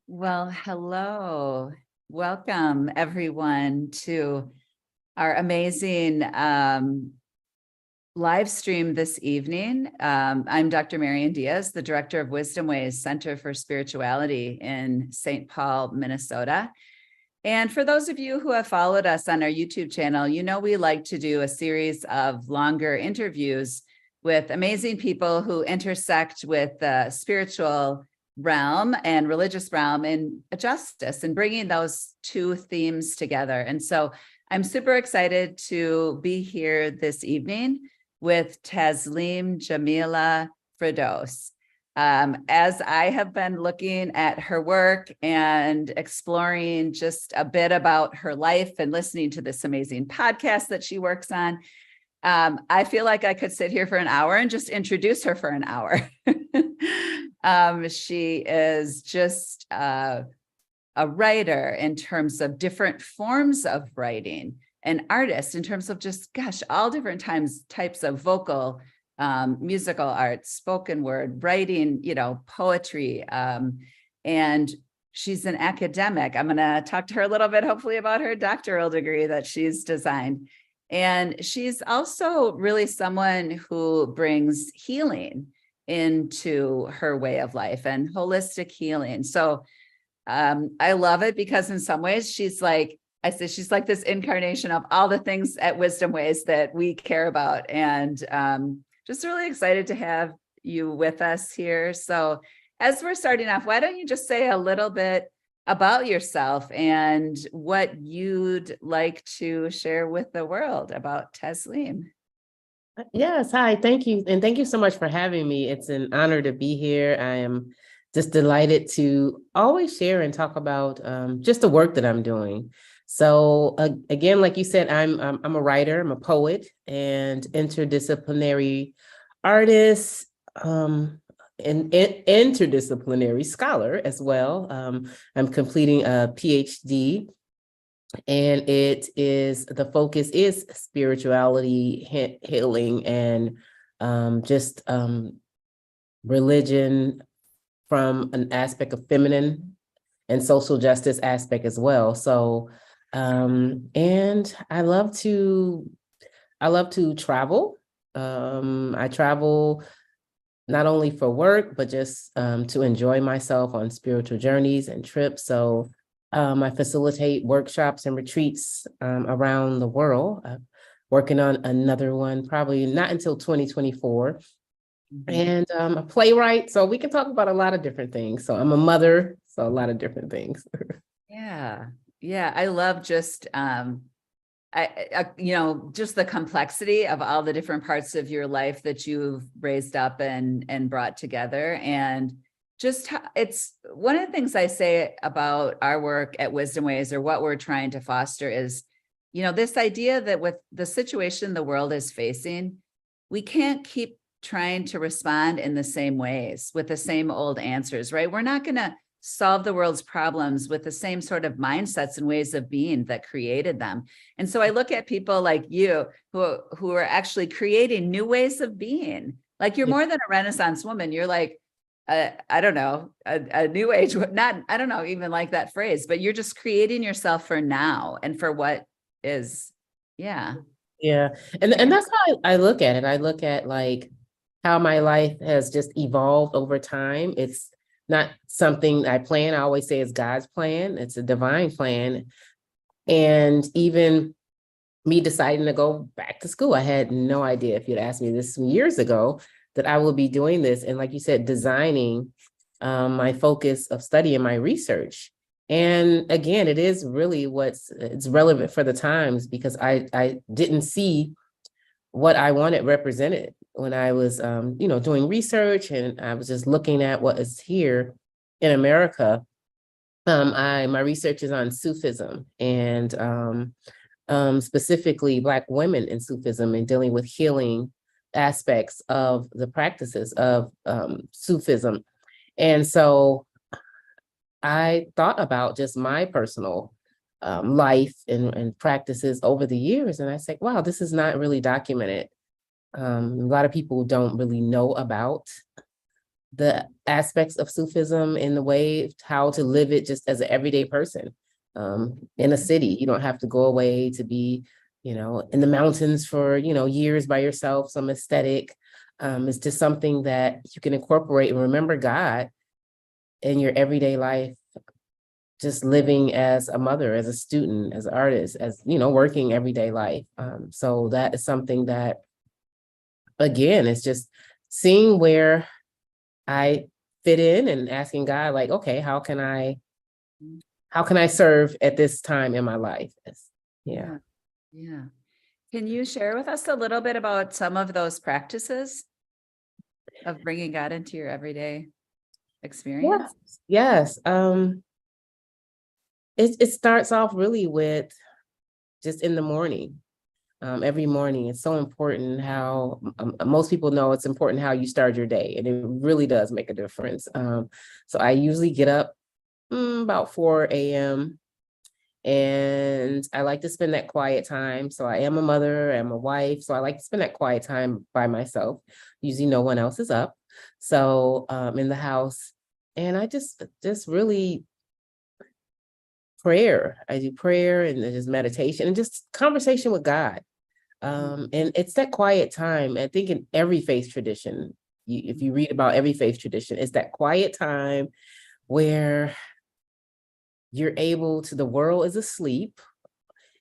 Well, hello. Welcome, everyone, to our amazing live stream this evening. I'm Dr. Marian Diaz, the Director of Wisdom Ways Center for Spirituality in St. Paul, Minnesota. And for those of you who have followed us on our YouTube channel, you know we like to do a series of longer interviews with amazing people who intersect with the spiritual realm and religious realm in justice and bringing those two themes together. And so I'm super excited to be here this evening with Tasleem Jamila Firdausee. As I have been looking at her work and exploring just a bit about her life and listening to this amazing podcast that she works on, I feel like I could sit here for an hour and just introduce her for an hour. She is just a writer in terms of different forms of writing, an artist in terms of just, gosh, all different types of vocal, musical arts, spoken word, writing, poetry. And she's an academic. I'm going to talk to her a little bit, hopefully, about her doctoral degree that she's designed. And she's also really someone who brings healing into her way of life and holistic healing. So I love it because in some ways she's like this incarnation of all the things at Wisdom Ways that we care about. And just really excited to have you with us here. So as we're starting off, why don't you just say a little bit about yourself and what you'd like to share with the world about Tasleem? Yes, hi, thank you. And thank you so much for having me. It's an honor to be here. I am just delighted to always share and talk about just the work that I'm doing. So again, like you said, I'm a writer, I'm a poet and interdisciplinary artist, and interdisciplinary scholar as well. I'm completing a PhD, and the focus is spirituality, healing, and just religion from an aspect of feminine and social justice aspect as well. So, and I love to travel. I travel not only for work, but just to enjoy myself on spiritual journeys and trips. So I facilitate workshops and retreats around the world. I'm working on another one, probably not until 2024. And a playwright. So we can talk about a lot of different things. So I'm a mother, so a lot of different things. Yeah. I love just, just the complexity of all the different parts of your life that you've raised up and brought together. And just it's one of the things I say about our work at Wisdom Ways, or what we're trying to foster, is, this idea that with the situation the world is facing, we can't keep trying to respond in the same ways with the same old answers, right? We're not going to solve the world's problems with the same sort of mindsets and ways of being that created them. And so I look at people like you who are actually creating new ways of being. Like, you're more than a Renaissance woman. You're like, I don't know, a new age, I don't know, even like that phrase, but you're just creating yourself for now and for what is. Yeah. Yeah. And that's how I look at it. I look at like how my life has just evolved over time. It's not something I plan. I always say it's God's plan. It's a divine plan. And even me deciding to go back to school, I had no idea, if you'd asked me this some years ago, that I will be doing this. And like you said, designing my focus of study and my research. And again, it is really it's relevant for the times, because I didn't see what I wanted represented when I was, doing research, and I was just looking at what is here in America. My research is on Sufism, and specifically Black women in Sufism, and dealing with healing aspects of the practices of Sufism. And so I thought about just my personal life and practices over the years. And I said, wow, this is not really documented. A lot of people don't really know about the aspects of Sufism in the way how to live it just as an everyday person in a city. You don't have to go away to be, in the mountains for, years by yourself, some aesthetic. It's just something that you can incorporate and remember God in your everyday life, just living as a mother, as a student, as an artist, as, working everyday life. So that is something that, again, it's just seeing where I fit in and asking God, like, okay, how can I serve at this time in my life? Yeah. Yeah. Can you share with us a little bit about some of those practices of bringing God into your everyday experience? Yes. It starts off really with just in the morning. Every morning, it's so important how most people know it's important how you start your day, and it really does make a difference. So I usually get up about 4 a.m. and I like to spend that quiet time. So I am a mother, I'm a wife, so I like to spend that quiet time by myself. Usually no one else is up. So in the house, and I just really prayer. I do prayer and just meditation and just conversation with God. And it's that quiet time. I think in every faith tradition, if you read about every faith tradition, it's that quiet time where you're able to, the world is asleep,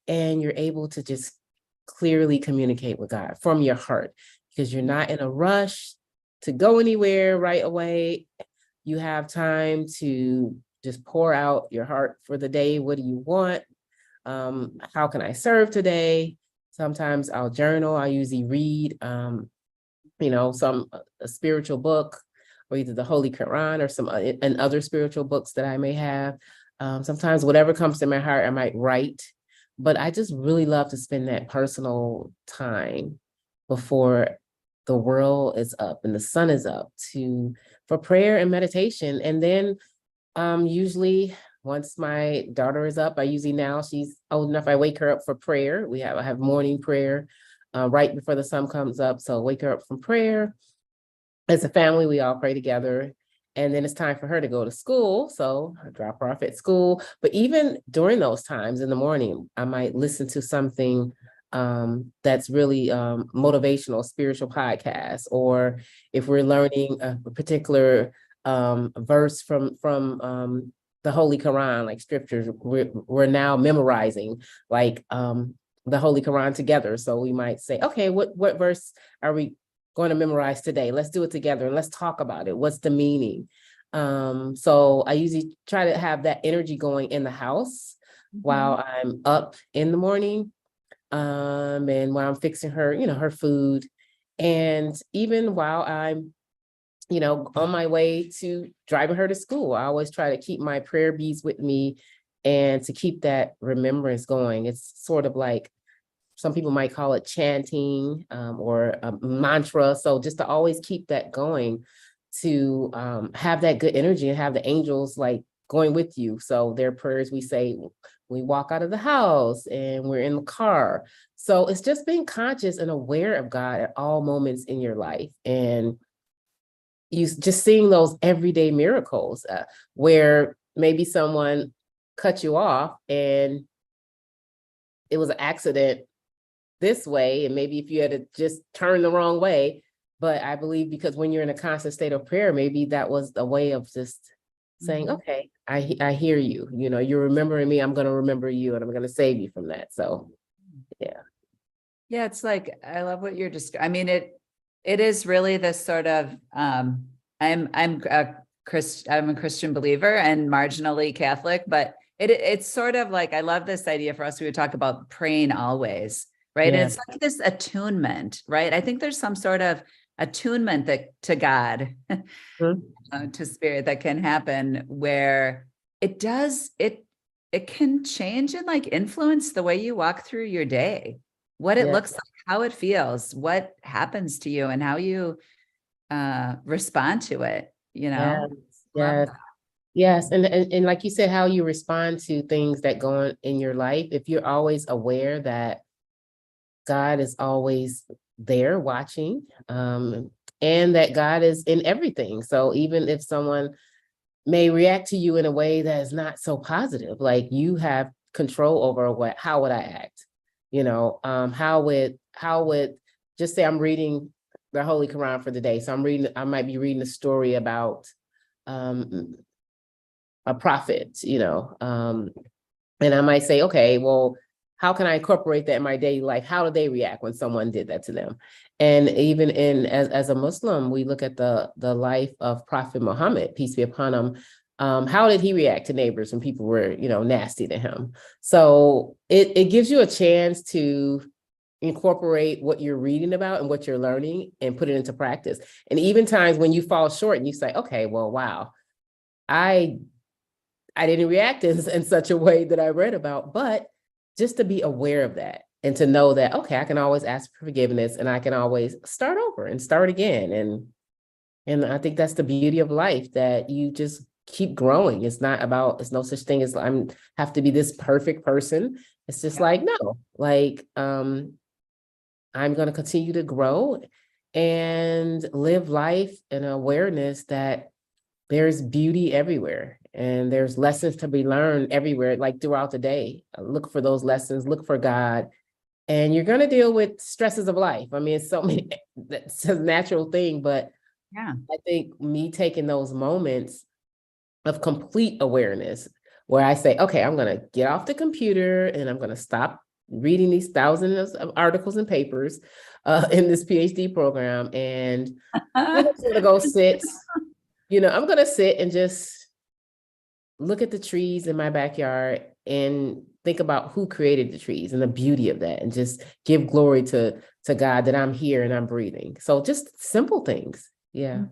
and you're able to just clearly communicate with God from your heart, because you're not in a rush to go anywhere right away. You have time to just pour out your heart for the day. What do you want? How can I serve today? Sometimes I'll journal. I usually read, a spiritual book, or either the Holy Quran or some and other spiritual books that I may have. Sometimes whatever comes to my heart, I might write. But I just really love to spend that personal time before the world is up and the sun is up for prayer and meditation. And then usually once my daughter is up, now she's old enough, I wake her up for prayer. I have morning prayer right before the sun comes up. So wake her up from prayer. As a family, we all pray together. And then it's time for her to go to school. So I drop her off at school. But even during those times in the morning, I might listen to something that's really motivational, spiritual podcast, or if we're learning a particular verse from the Holy Quran, like scriptures, we're now memorizing like the Holy Quran together. So we might say, okay, what verse are we going to memorize today? Let's do it together and let's talk about it. What's the meaning? So I usually try to have that energy going in the house while I'm up in the morning, and while I'm fixing her, her food. And even while I'm, on my way to driving her to school, I always try to keep my prayer beads with me and to keep that remembrance going. It's sort of like, some people might call it chanting or a mantra. So just to always keep that going, to have that good energy and have the angels like going with you. So their prayers we say, we walk out of the house and we're in the car. So it's just being conscious and aware of God at all moments in your life. And you just seeing those everyday miracles where maybe someone cut you off and it was an accident this way, and maybe if you had to just turn the wrong way. But I believe because when you're in a constant state of prayer, maybe that was a way of just saying, okay, I hear you, you're remembering me, I'm going to remember you, and I'm going to save you from that. So yeah, it's like, I love what you're just, I mean, it is really this sort of I'm a Christian believer and marginally Catholic, but it's sort of like, I love this idea for us. We would talk about praying always, right? Yeah. And it's like this attunement, right? I think there's some sort of attunement to God, to spirit, that can happen where it can change and like influence the way you walk through your day, what it looks like, how it feels, what happens to you, and how you respond to it, Yes. And like you said, how you respond to things that go on in your life. If you're always aware that God is always there watching, and that God is in everything. So even if someone may react to you in a way that is not so positive, like you have control over how would I act? How would just say I'm reading the Holy Quran for the day. So I might be reading a story about a prophet, and I might say, okay, well, how can I incorporate that in my daily life? How do they react when someone did that to them? And even as a Muslim, we look at the life of Prophet Muhammad, peace be upon him. How did he react to neighbors when people were, nasty to him? So it gives you a chance to incorporate what you're reading about and what you're learning and put it into practice. And even times when you fall short and you say, okay, well, wow, I didn't react in such a way that I read about, but just to be aware of that and to know that, okay, I can always ask for forgiveness and I can always start over and start again. And I think that's the beauty of life, that you just keep growing. It's no such thing as have to be this perfect person. It's just like, no, like, I'm going to continue to grow and live life in awareness that there's beauty everywhere and there's lessons to be learned everywhere, like throughout the day. Look for those lessons, look for God, and you're going to deal with stresses of life. I mean, it's so many, that's a natural thing, but I think me taking those moments of complete awareness where I say, okay, I'm going to get off the computer and I'm going to stop reading these thousands of articles and papers in this PhD program. And I'm just going to go sit, I'm going to sit and just look at the trees in my backyard and think about who created the trees and the beauty of that, and just give glory to God that I'm here and I'm breathing. So just simple things. Yeah.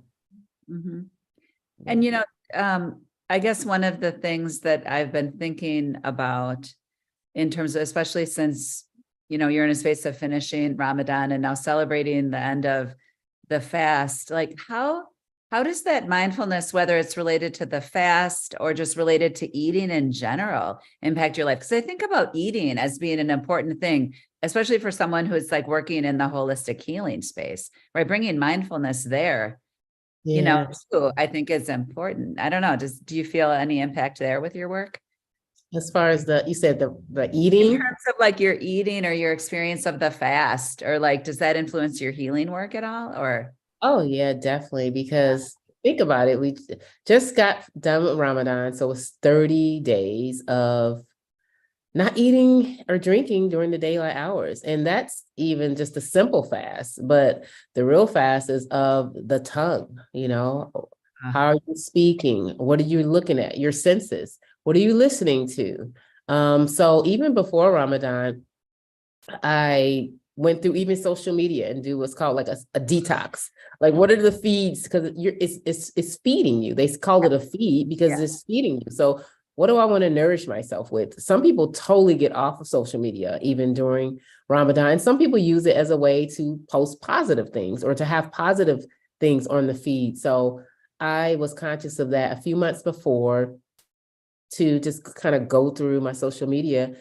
Mm-hmm. And, I guess one of the things that I've been thinking about in terms of, especially since, you're in a space of finishing Ramadan and now celebrating the end of the fast, like how does that mindfulness, whether it's related to the fast or just related to eating in general, impact your life? Because I think about eating as being an important thing, especially for someone who's like working in the holistic healing space, right? Bringing mindfulness there, too, I think is important. I don't know. Do you feel any impact there with your work? As far as you said the eating? In terms of like your eating or your experience of the fast, or like, does that influence your healing work at all? Or? Oh yeah, definitely. Because think about it. We just got done with Ramadan. So it's 30 days of not eating or drinking during the daylight hours. And that's even just a simple fast. But the real fast is of the tongue, How are you speaking? What are you looking at? Your senses. What are you listening to? So even before Ramadan, I went through even social media and do what's called like a detox. Like, what are the feeds? Because it's feeding you. They call it a feed because it's feeding you. So what do I want to nourish myself with? Some people totally get off of social media, even during Ramadan. Some people use it as a way to post positive things or to have positive things on the feed. So I was conscious of that a few months before, to just kind of go through my social media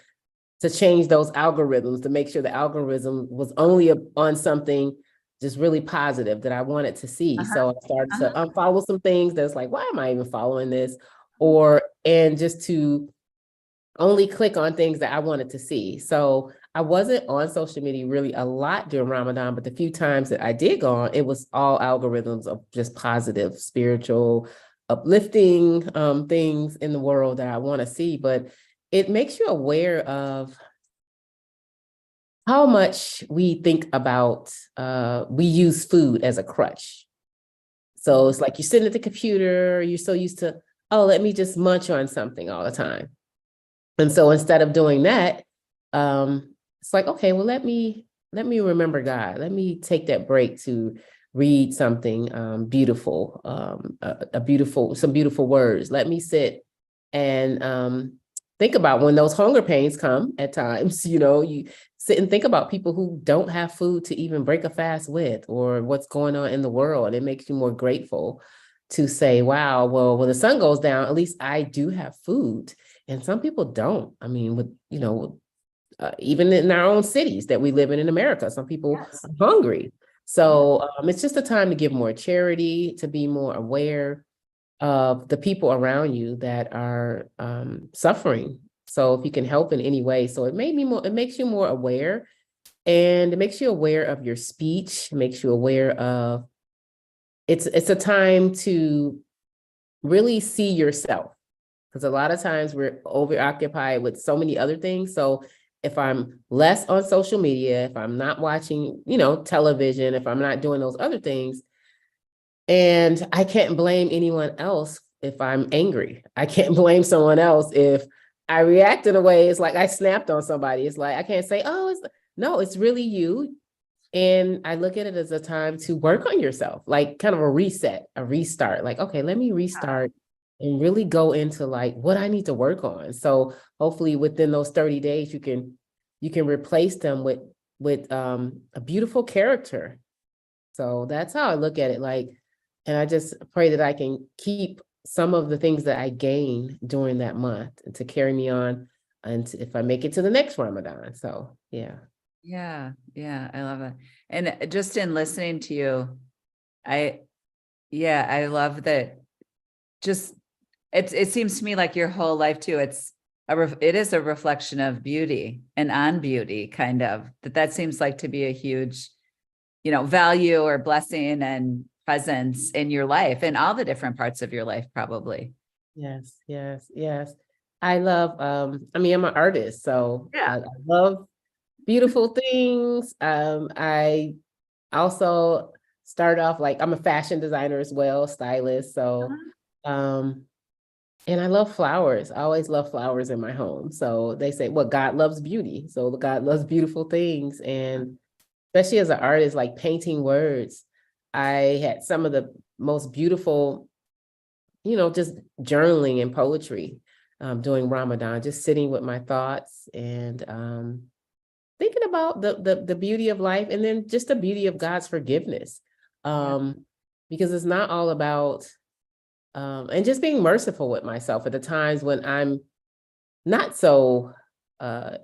to change those algorithms, to make sure the algorithm was only on something just really positive that I wanted to see. So I started to unfollow some things that's like, why am I even following this? And just to only click on things that I wanted to see. So I wasn't on social media really a lot during Ramadan, but the few times that I did go on, it was all algorithms of just positive, spiritual, uplifting things in the world that I want to see. But it makes you aware of how much we think about, we use food as a crutch. So it's like you're sitting at the computer, you're so used to, oh, let me just munch on something all the time. And so instead of doing that, it's like, okay, well, let me remember God. Let me take that break to read something beautiful, some beautiful words. Let me sit and think about when those hunger pains come at times, you sit and think about people who don't have food to even break a fast with, or what's going on in the world. It makes you more grateful to say, wow, well, when the sun goes down, at least I do have food. And some people don't. I mean, even in our own cities that we live in America, some people are hungry. So it's just a time to give more charity, to be more aware of the people around you that are suffering. So if you can help in any way, so it makes you more aware, and it makes you aware of your speech, makes you aware of it's a time to really see yourself, because a lot of times we're overoccupied with so many other things. So if I'm less on social media, if I'm not watching, television, if I'm not doing those other things, and I can't blame anyone else if I'm angry. I can't blame someone else if I react in a way. It's like I snapped on somebody. It's like I can't say, oh, no, it's really you. And I look at it as a time to work on yourself, like kind of a reset, a restart. Like, okay, let me restart and really go into like what I need to work on. So hopefully within those 30 days, you can replace them with a beautiful character. So that's how I look at it. Like, and I just pray that I can keep some of the things that I gain during that month to carry me on, and if I make it to the next Ramadan. So yeah. Yeah. Yeah. I love it. And just in listening to you, I love that. Just, it seems to me like your whole life too, it is a reflection of beauty and on beauty, kind of, that seems like to be a huge, value or blessing and presence in your life, in all the different parts of your life, probably. Yes, yes, yes. I love, I'm an artist, so Yeah. I love beautiful things. I also start off like I'm a fashion designer as well, stylist. So, um, and I love flowers. I always love flowers in my home. So they say, well, God loves beauty. So God loves beautiful things. And especially as an artist, like painting words, I had some of the most beautiful, just journaling and poetry during Ramadan, just sitting with my thoughts and thinking about the beauty of life, and then just the beauty of God's forgiveness. Because it's not all about and just being merciful with myself at the times when I'm not so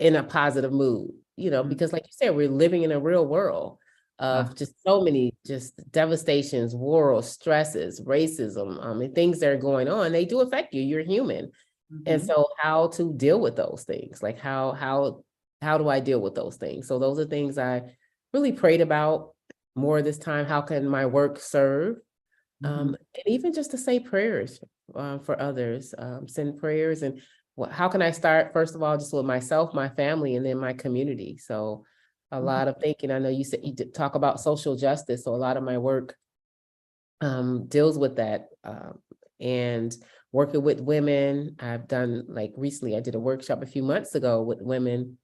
in a positive mood, because like you said, we're living in a real world of just so many just devastations, wars, stresses, racism, and things that are going on. They do affect you. You're human. And so how to deal with those things, like how do I deal with those things? So those are things I really prayed about more this time. How can my work serve? And even just to say prayers for others, send prayers. And how can I start, first of all, just with myself, my family, and then my community? So a lot of thinking. I know you said you did talk about social justice. So a lot of my work deals with that, and working with women. I've done, like recently, I did a workshop a few months ago with women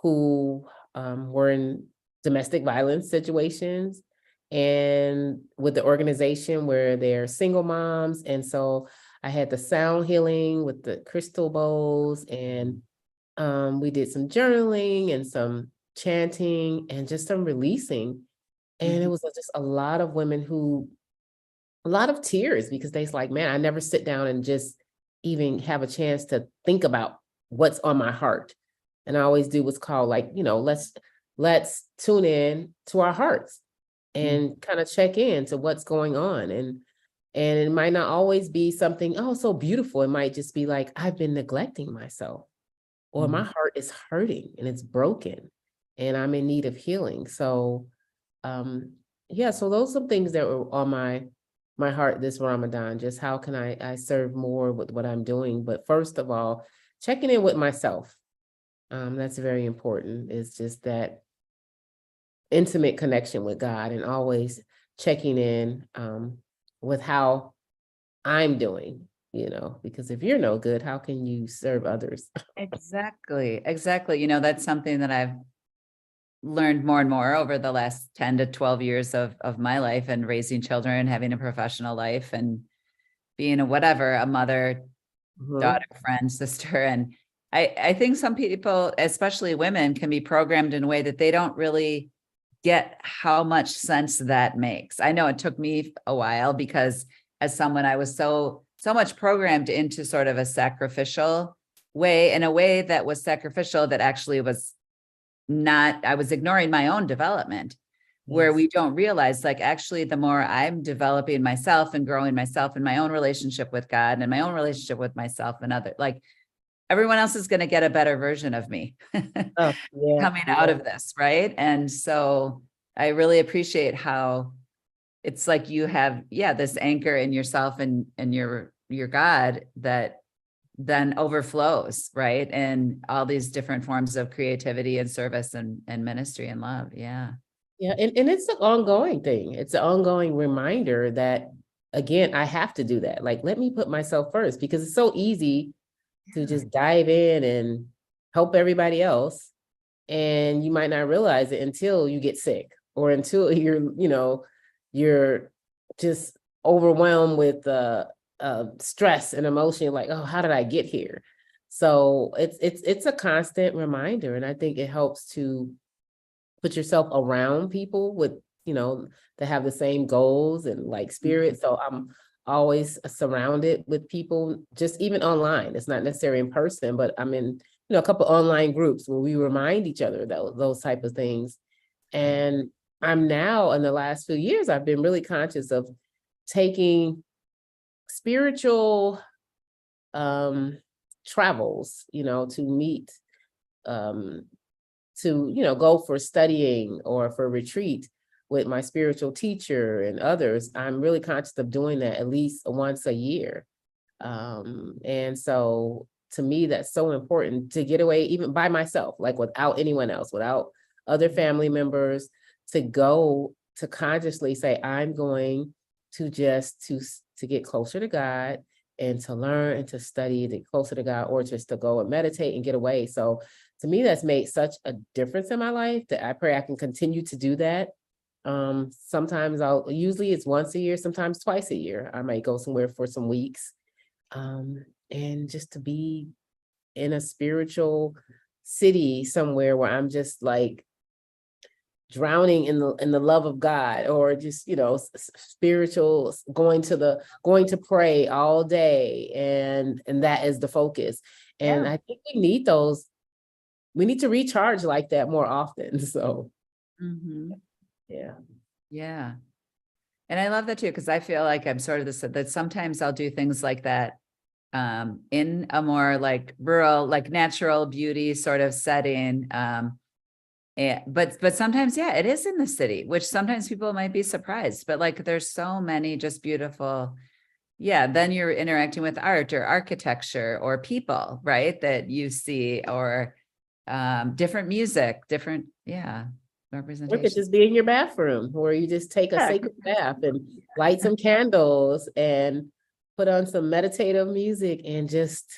who were in domestic violence situations, and with the organization where they're single moms. And so I had the sound healing with the crystal bowls, and we did some journaling and some chanting and just some releasing. And it was just a lot of women a lot of tears, because they's like, man, I never sit down and just even have a chance to think about what's on my heart. And I always do what's called, like, let's tune in to our hearts and kind of check in to what's going on. And it might not always be something, oh, so beautiful. It might just be like, I've been neglecting myself, or my heart is hurting and it's broken and I'm in need of healing. So so those are things that were on my heart this Ramadan. Just how can I serve more with what I'm doing? But first of all, checking in with myself. That's very important. It's just that intimate connection with God, and always checking in with how I'm doing, because if you're no good, how can you serve others? Exactly. That's something that I've learned more and more over the last 10 to 12 years of my life, and raising children, having a professional life, and being a mother, daughter, friend, sister. And I think some people, especially women, can be programmed in a way that they don't really get how much sense that makes. I know it took me a while, because as someone, I was so much programmed into sort of a sacrificial way, in a way that was sacrificial that actually was not, I was ignoring my own development. where Yes. we don't realize, like, actually, the more I'm developing myself and growing myself in my own relationship with God and my own relationship with myself and other, like, everyone else is going to get a better version of me Oh, yeah. coming out of this. Right. And so I really appreciate how it's like you have, this anchor in yourself and your God that then overflows, right? And all these different forms of creativity and service and ministry and love. Yeah. Yeah, and it's an ongoing thing. It's an ongoing reminder that, again, I have to do that. Like, let me put myself first, because it's so easy to just dive in and help everybody else. And you might not realize it until you get sick, or until you're just overwhelmed with stress and emotion. Like, oh, how did I get here? So it's a constant reminder. And I think it helps to put yourself around people with, that have the same goals and like spirit. So I'm always surrounded with people, just even online. It's not necessarily in person, but I'm in, a couple online groups where we remind each other those type of things. And I'm now, in the last few years, I've been really conscious of taking spiritual travels, to meet, to go for studying or for retreat with my spiritual teacher and others. I'm really conscious of doing that at least once a year. And so to me, that's so important, to get away even by myself, like without anyone else, without other family members, to go to consciously say, I'm going to just to get closer to God and to learn and to study, to get closer to God, or just to go and meditate and get away. So to me, that's made such a difference in my life that I pray I can continue to do that. Sometimes usually it's once a year, sometimes twice a year. I might go somewhere for some weeks. And just to be in a spiritual city somewhere where I'm just like drowning in the love of God, or just, spiritual, going to pray all day. And that is the focus. And I think we need those. We need to recharge like that more often. So, yeah. Yeah. And I love that too, because I feel like I'm sort of that sometimes I'll do things like that in a more like rural, like natural beauty sort of setting. But sometimes, it is in the city, which sometimes people might be surprised, but like there's so many just beautiful. Yeah. Then you're interacting with art or architecture or people, right, that you see, or different music, different, Or it could representation. just be in your bathroom, where you just take a sacred bath and light some candles and put on some meditative music and just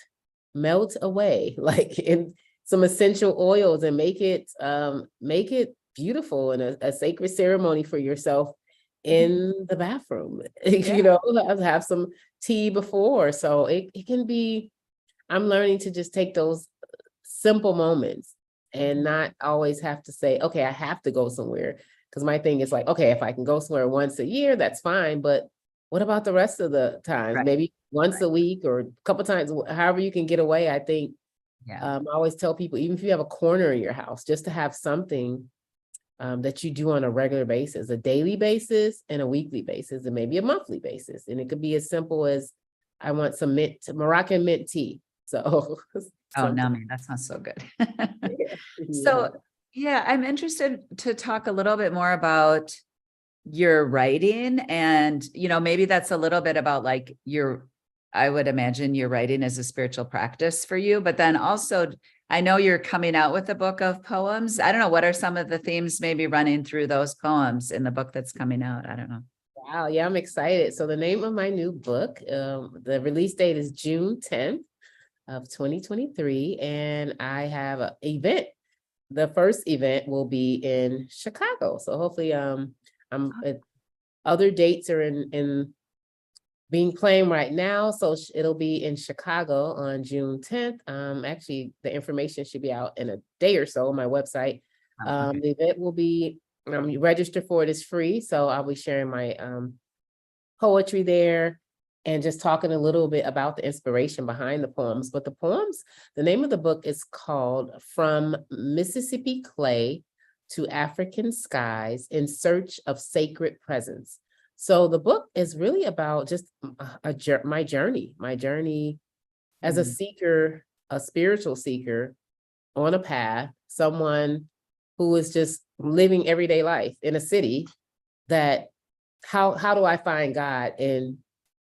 melt away, like in some essential oils, and make it beautiful and a sacred ceremony for yourself in the bathroom. Have some tea before. So it can be, I'm learning to just take those simple moments and not always have to say, okay, I have to go somewhere. Because my thing is like, okay, if I can go somewhere once a year, that's fine. But what about the rest of the times? Right. Maybe once a week or a couple times, however you can get away. I think Yeah. I always tell people, even if you have a corner in your house, just to have something that you do on a regular basis, a daily basis and a weekly basis, and maybe a monthly basis. And it could be as simple as, I want some Moroccan mint tea. So Oh, no, man, that sounds so good. yeah. So, I'm interested to talk a little bit more about your writing, and, maybe that's a little bit about like I would imagine your writing is a spiritual practice for you, but then also I know you're coming out with a book of poems. I don't know, what are some of the themes maybe running through those poems in the book that's coming out? I don't know. Wow, yeah, I'm excited. So the name of my new book, the release date is June 10th of 2023, and I have an event. The first event will be in Chicago. So hopefully, other dates are in being planned right now. So it'll be in Chicago on June 10th. Actually, the information should be out in a day or so on my website. Okay. The event will be, you register for it, is free. So I'll be sharing my poetry there and just talking a little bit about the inspiration behind the poems. But the name of the book is called From Mississippi Clay to African skies in search of sacred presence. So the book is really about just my journey as a seeker, a spiritual seeker on a path, someone who is just living everyday life in a city, that how do I find God in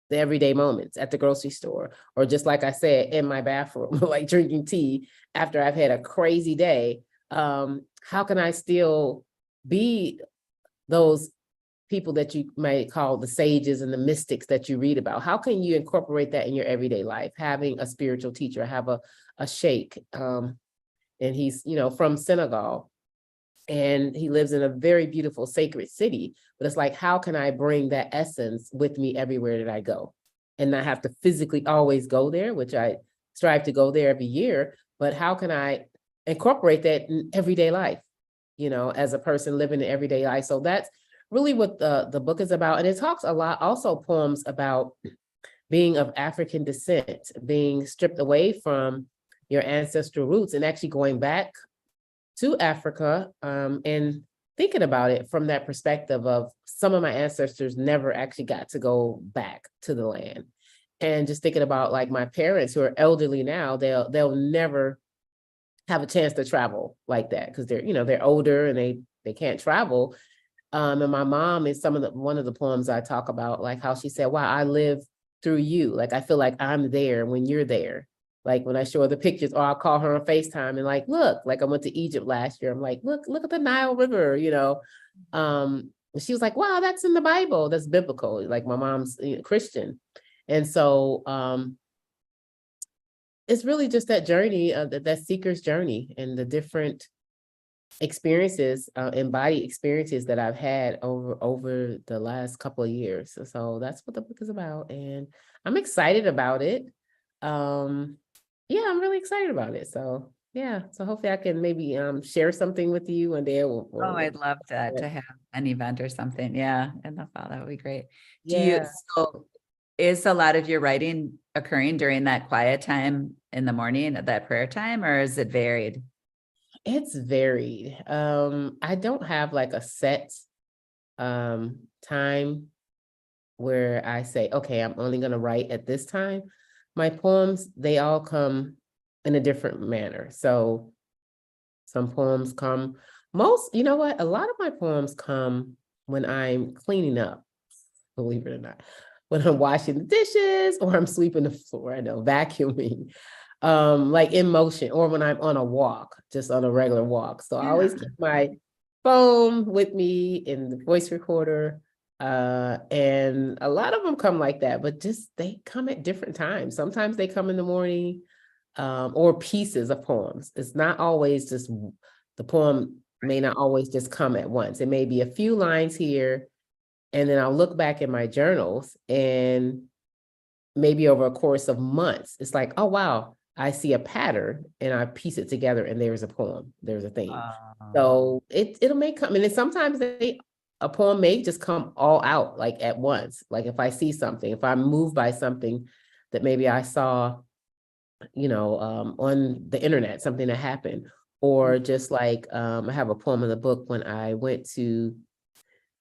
the everyday moments at the grocery store, or just like I said, in my bathroom, like drinking tea after I've had a crazy day. How can I still be those people that you might call the sages and the mystics that you read about? How can you incorporate that in your everyday life? Having a spiritual teacher, I have a sheikh, and he's, from Senegal, and he lives in a very beautiful sacred city, but it's like, how can I bring that essence with me everywhere that I go and not have to physically always go there, which I strive to go there every year, but how can I incorporate that in everyday life, as a person living in everyday life? So that's really what the book is about. And it talks a lot, also poems about being of African descent, being stripped away from your ancestral roots and actually going back to Africa, and thinking about it from that perspective of some of my ancestors never actually got to go back to the land. And just thinking about like my parents who are elderly now, they'll never have a chance to travel like that because they're older and they can't travel. And my mom, is one of the poems I talk about, like how she said, wow, I live through you. Like, I feel like I'm there when you're there. Like when I show her the pictures, or I'll call her on FaceTime and like, look, like I went to Egypt last year. I'm like, look at the Nile River, she was like, wow, that's in the Bible. That's biblical. Like my mom's Christian. And so it's really just that journey, that seeker's journey, and the different experiences, embodied experiences that I've had over the last couple of years. So that's what the book is about. And I'm excited about it. Yeah, I'm really excited about it. So yeah, so hopefully I can maybe share something with you one day. Oh, I'd love that, to have an event or something. Yeah, in the fall, that would be great. Yeah. So is a lot of your writing occurring during that quiet time in the morning, at that prayer time, or is it varied? It's varied. I don't have like a set time where I say, okay, I'm only going to write at this time. My poems, they all come in a different manner. So some poems come, you know what? A lot of my poems come when I'm cleaning up, believe it or not, when I'm washing the dishes or I'm sweeping the floor, I know, vacuuming, like in motion, or when I'm on a walk, just on a regular walk. So I always keep my phone with me in the voice recorder. And a lot of them come like that, but just they come at different times. Sometimes they come in the morning, or pieces of poems. It's not always just the poem may not always just come at once. It may be a few lines here, and then I'll look back in my journals, and maybe over a course of months, it's like, oh, wow, I see a pattern and I piece it together and there's a poem, there's a theme. So it'll may come, and then sometimes a poem may just come all out like at once. Like if I see something, if I'm moved by something that maybe I saw, on the internet, something that happened, or just like I have a poem in the book when I went to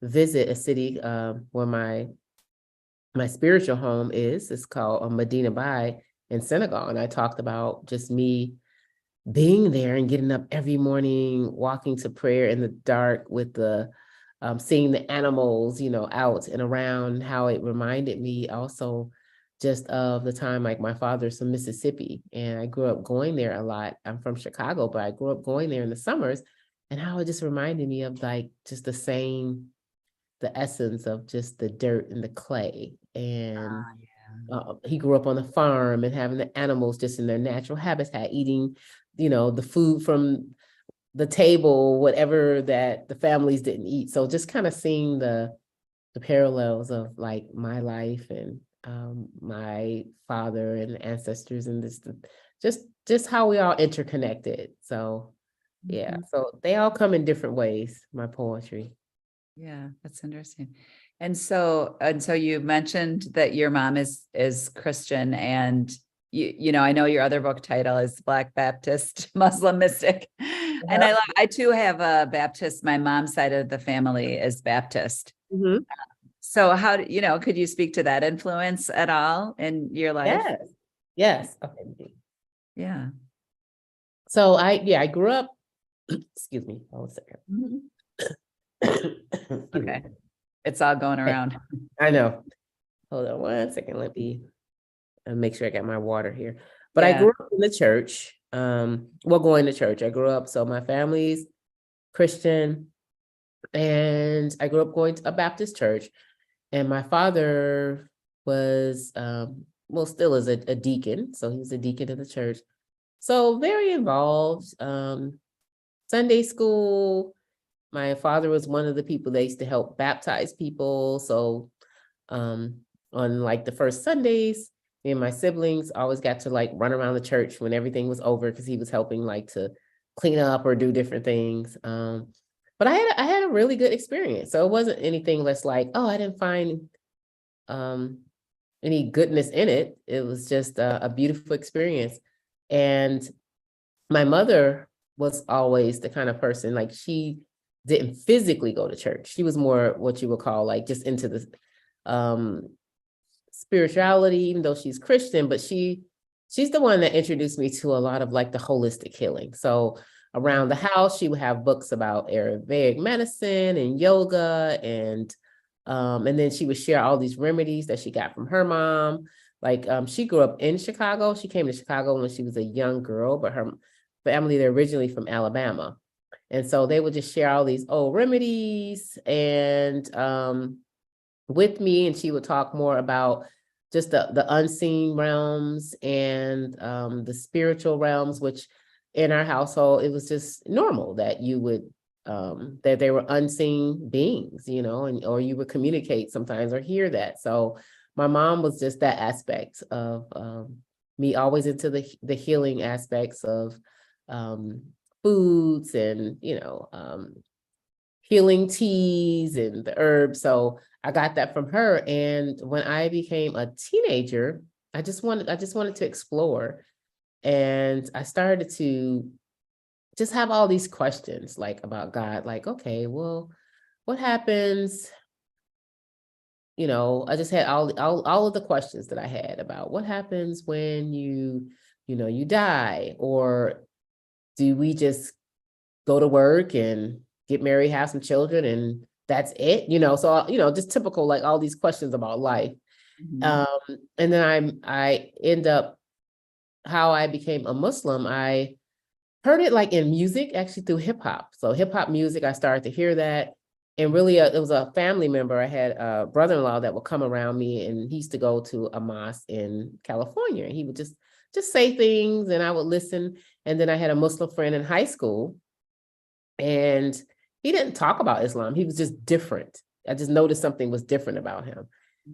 visit a city where my spiritual home is. It's called Medina Bay in Senegal, and I talked about just me being there and getting up every morning, walking to prayer in the dark with the seeing the animals, out and around, how it reminded me also just of the time, like my father's from Mississippi, and I grew up going there a lot. I'm from Chicago, but I grew up going there in the summers, and how it just reminded me of like just the essence of just the dirt and the clay. And he grew up on a farm and having the animals just in their natural habitat, eating, the food from the table, whatever that the families didn't eat. So just kind of seeing the parallels of like my life and my father and ancestors, and just how we all interconnected. So yeah, so they all come in different ways, my poetry. Yeah, that's interesting. And so you mentioned that your mom is Christian, and I know your other book title is Black Baptist Muslim Mystic. And I too have a Baptist, my mom's side of the family is Baptist. Mhm. So could you speak to that influence at all in your life? Yes. Yes. Okay. Yeah. So I grew up, excuse me, hold a second. Mhm. Excuse Okay. me. It's all going Okay, around. I know. Hold on one second. Let me make sure I got my water here. But I Yeah. grew up in the church. Going to church. I grew up, so my family's Christian, and I grew up going to a Baptist church. And my father was, still is a deacon. So he was a deacon in the church. So very involved. Sunday school. My father was one of the people that used to help baptize people. So on like the first Sundays, me and my siblings always got to like run around the church when everything was over because he was helping like to clean up or do different things. But I had a really good experience. So it wasn't anything less like, oh, I didn't find any goodness in it. It was just a beautiful experience. And my mother was always the kind of person, like she didn't physically go to church. She was more what you would call like just into the spirituality, even though she's Christian, but she's the one that introduced me to a lot of like the holistic healing. So around the house, she would have books about Ayurvedic medicine and yoga, and then she would share all these remedies that she got from her mom. Like she grew up in Chicago. She came to Chicago when she was a young girl, but her family, they're originally from Alabama. And so they would just share all these old remedies and with me, and she would talk more about just the unseen realms and the spiritual realms, which in our household, it was just normal that you would that they were unseen beings, and or you would communicate sometimes or hear that. So my mom was just that aspect of me, always into the healing aspects of foods and healing teas and the herbs. So I got that from her. And when I became a teenager, I just wanted to explore. And I started to just have all these questions like about God, like, okay, well, what happens? I just had all of the questions that I had about what happens when you die, or do we just go to work and get married, have some children, and that's it, so just typical, like all these questions about life. Mhm. And then I end up, how I became a Muslim, I heard it like in music, actually through hip hop. So hip hop music, I started to hear that. And really, it was a family member. I had a brother-in-law that would come around me, and he used to go to a mosque in California. And he would just say things, and I would listen. And then I had a Muslim friend in high school, and he didn't talk about Islam. He was just different. I just noticed something was different about him.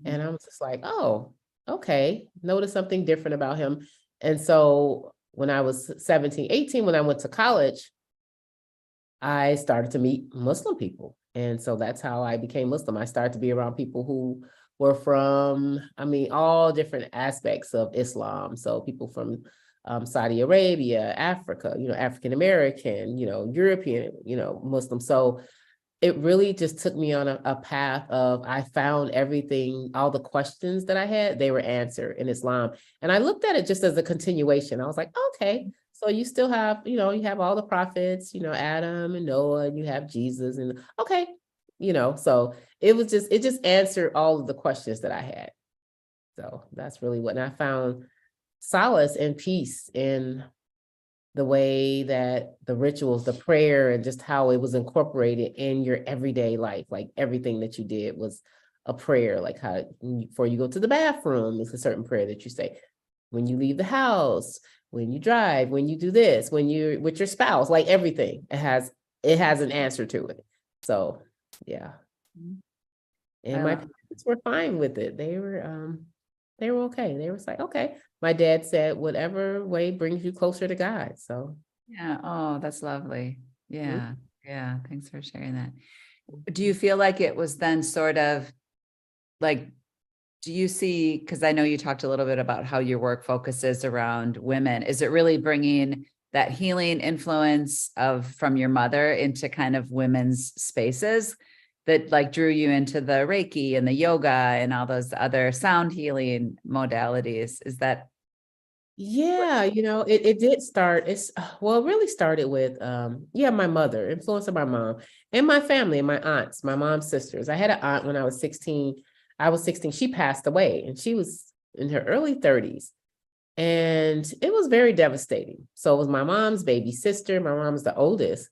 And I was just like, oh, okay, notice something different about him. And so when I was 17, 18, when I went to college, I started to meet Muslim people. And so that's how I became Muslim. I started to be around people who were from, all different aspects of Islam. So people from Saudi Arabia, Africa, African American, European, Muslim. So it really just took me on a path of, I found everything, all the questions that I had, they were answered in Islam. And I looked at it just as a continuation. I was like, okay, so you still have, you have all the prophets, Adam and Noah, and you have Jesus, and okay, so it just answered all of the questions that I had. So that's really what, and I found solace and peace in the way that the rituals, the prayer, and just how it was incorporated in your everyday life. Like everything that you did was a prayer, like how before you go to the bathroom, it's a certain prayer that you say. When you leave the house, when you drive, when you do this, when you're with your spouse, like everything, it has an answer to it. So yeah. And my parents were fine with it. They were okay. They were like, okay. My dad said, whatever way brings you closer to God. So Yeah. Oh, that's lovely. mhm. Yeah. Yeah. Thanks for sharing that. Do you feel like it was then sort of like, do you see, because I know you talked a little bit about how your work focuses around women. Is it really bringing that healing influence from your mother into kind of women's spaces that like drew you into the Reiki and the yoga and all those other sound healing modalities? Is that? Yeah, it did start. Well, it really started with my mother, influence of my mom and my family and my aunts, my mom's sisters. I had an aunt when I was 16. I was 16. She passed away and she was in her early 30s. And it was very devastating. So it was my mom's baby sister. My mom's the oldest.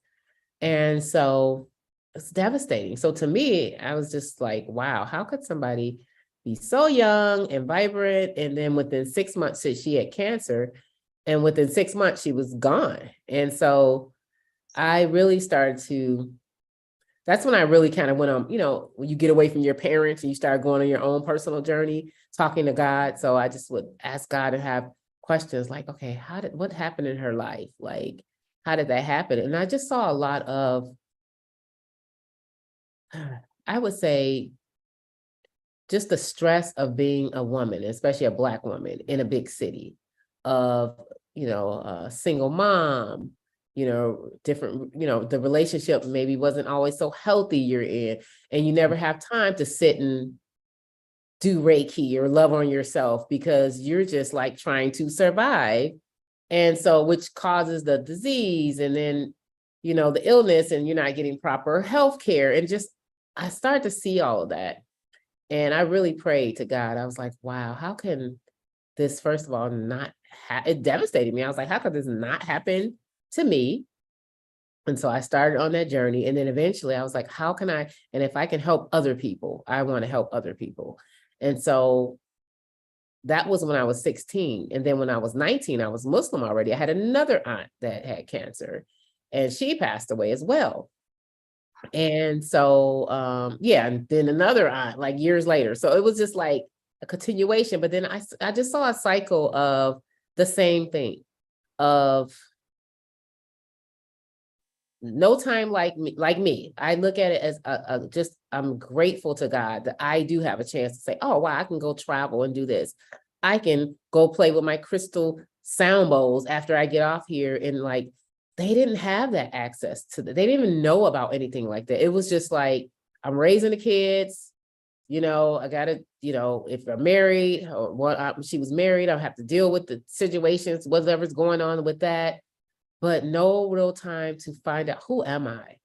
And so it's devastating. So to me, I was just like, wow, how could somebody be so young and vibrant? And then within 6 months, she had cancer. And within 6 months, she was gone. And so I really started to, that's when I really kind of went on, when you get away from your parents and you start going on your own personal journey, talking to God. So I just would ask God and have questions like, okay, what happened in her life? Like, how did that happen? And I just saw a lot of, I would say, just the stress of being a woman, especially a Black woman in a big city, of, a single mom, different, the relationship maybe wasn't always so healthy you're in, and you never have time to sit and do Reiki or love on yourself because you're just like trying to survive. And so, which causes the disease and then, the illness, and you're not getting proper health care. And just, I started to see all of that. And I really prayed to God. I was like, wow, how can this, first of all, not it devastated me. I was like, how could this not happen to me? And so I started on that journey. And then eventually I was like, how can I, and if I can help other people, I want to help other people. And so that was when I was 16. And then when I was 19, I was Muslim already. I had another aunt that had cancer and she passed away as well. And so, and then another aunt like years later. So it was just like a continuation. But then I just saw a cycle of the same thing of no time like me. I look at it as just, I'm grateful to God that I do have a chance to say, oh, wow, I can go travel and do this. I can go play with my crystal sound bowls after I get off here. And like, they didn't have that access to they didn't even know about anything like that. It was just like, I'm raising the kids, I gotta, if I'm married or what, she was married, I'll have to deal with the situations, whatever's going on with that. But no real time to find out, who am I?